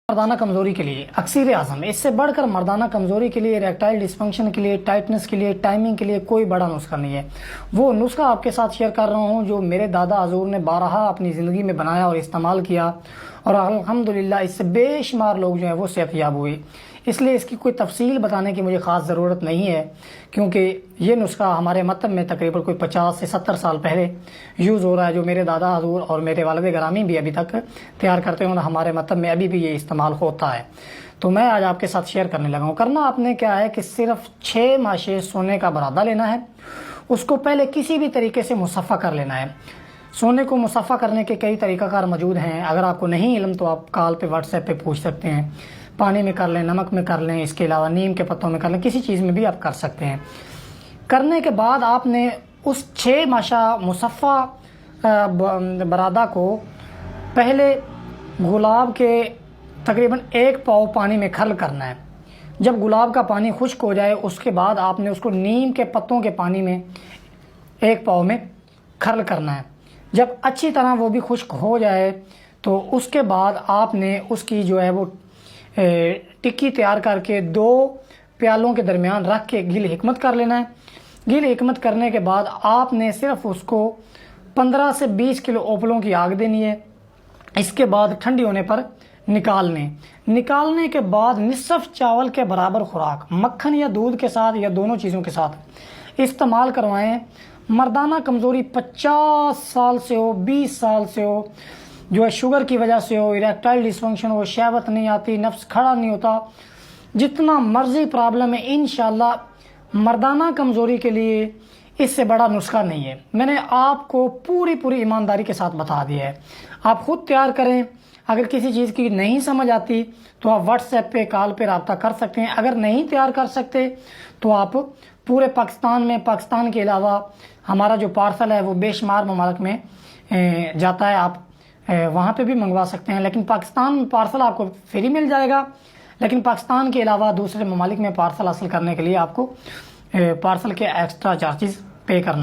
مردانہ کمزوری کے لیے اکسیر اعظم، اس سے بڑھ کر مردانہ کمزوری کے لیے، اریکٹائل ڈسفنکشن کے لیے، ٹائٹنس کے لیے، ٹائمنگ کے لیے کوئی بڑا نسخہ نہیں ہے۔ وہ نسخہ آپ کے ساتھ شیئر کر رہا ہوں جو میرے دادا حضور نے بارہا اپنی زندگی میں بنایا اور استعمال کیا، اور الحمدللہ اس سے بے شمار لوگ جو ہیں وہ صحت یاب ہوئے۔ اس لیے اس کی کوئی تفصیل بتانے کی مجھے خاص ضرورت نہیں ہے، کیونکہ یہ نسخہ ہمارے مطلب میں تقریباً کوئی 50 سے 70 سال پہلے یوز ہو رہا ہے، جو میرے دادا حضور اور میرے والد گرامی بھی ابھی تک تیار کرتے ہیں اور ہمارے مطلب میں ابھی بھی یہ استعمال ہوتا ہے۔ تو میں آج آپ کے ساتھ شیئر کرنے لگا ہوں۔ کرنا آپ نے کیا ہے کہ صرف 6 ماشے سونے کا برادہ لینا ہے، اس کو پہلے کسی بھی طریقے سے مصفہ کر لینا ہے۔ سونے کو مصفہ کرنے کے کئی طریقہ کار موجود ہیں، اگر آپ کو نہیں علم تو آپ کال پہ واٹس ایپ پہ پوچھ سکتے ہیں۔ پانی میں کر لیں، نمک میں کر لیں، اس کے علاوہ نیم کے پتوں میں کر لیں، کسی چیز میں بھی آپ کر سکتے ہیں۔ کرنے کے بعد آپ نے اس 6 ماشا مصفہ برادہ کو پہلے گلاب کے تقریباً 1 پاؤ پانی میں کھرل کرنا ہے۔ جب گلاب کا پانی خشک ہو جائے اس کے بعد آپ نے اس کو نیم کے پتوں کے پانی میں 1 پاؤ میں کھرل کرنا ہے۔ جب اچھی طرح وہ بھی خشک ہو جائے تو اس کے بعد آپ نے اس کی جو ہے وہ ٹکی تیار کر کے 2 پیالوں کے درمیان رکھ کے گل حکمت کر لینا ہے۔ گل حکمت کرنے کے بعد آپ نے صرف اس کو 15 سے 20 کلو اوپلوں کی آگ دینی ہے۔ اس کے بعد ٹھنڈی ہونے پر نکالنے کے بعد نصف چاول کے برابر خوراک مکھن یا دودھ کے ساتھ یا دونوں چیزوں کے ساتھ استعمال کروائیں۔ مردانہ کمزوری 50 سال سے ہو، 20 سال سے ہو، جو ہے شوگر کی وجہ سے ہو، اریکٹائل ڈسفنکشن ہو، شہوت نہیں آتی، نفس کھڑا نہیں ہوتا، جتنا مرضی پرابلم ہے، انشاءاللہ مردانہ کمزوری کے لیے اس سے بڑا نسخہ نہیں ہے۔ میں نے آپ کو پوری ایمانداری کے ساتھ بتا دیا ہے۔ آپ خود تیار کریں۔ اگر کسی چیز کی نہیں سمجھ آتی تو آپ واٹس ایپ پہ کال پہ رابطہ کر سکتے ہیں۔ اگر نہیں تیار کر سکتے تو آپ پورے پاکستان میں، پاکستان کے علاوہ ہمارا جو پارسل ہے وہ بے شمار ممالک میں جاتا ہے، آپ وہاں پہ بھی منگوا سکتے ہیں۔ لیکن پاکستان میں پارسل آپ کو فری مل جائے گا، لیکن پاکستان کے علاوہ دوسرے ممالک میں پارسل حاصل کرنے کے لیے آپ کو پارسل کے ایکسٹرا چارجز پے کرنا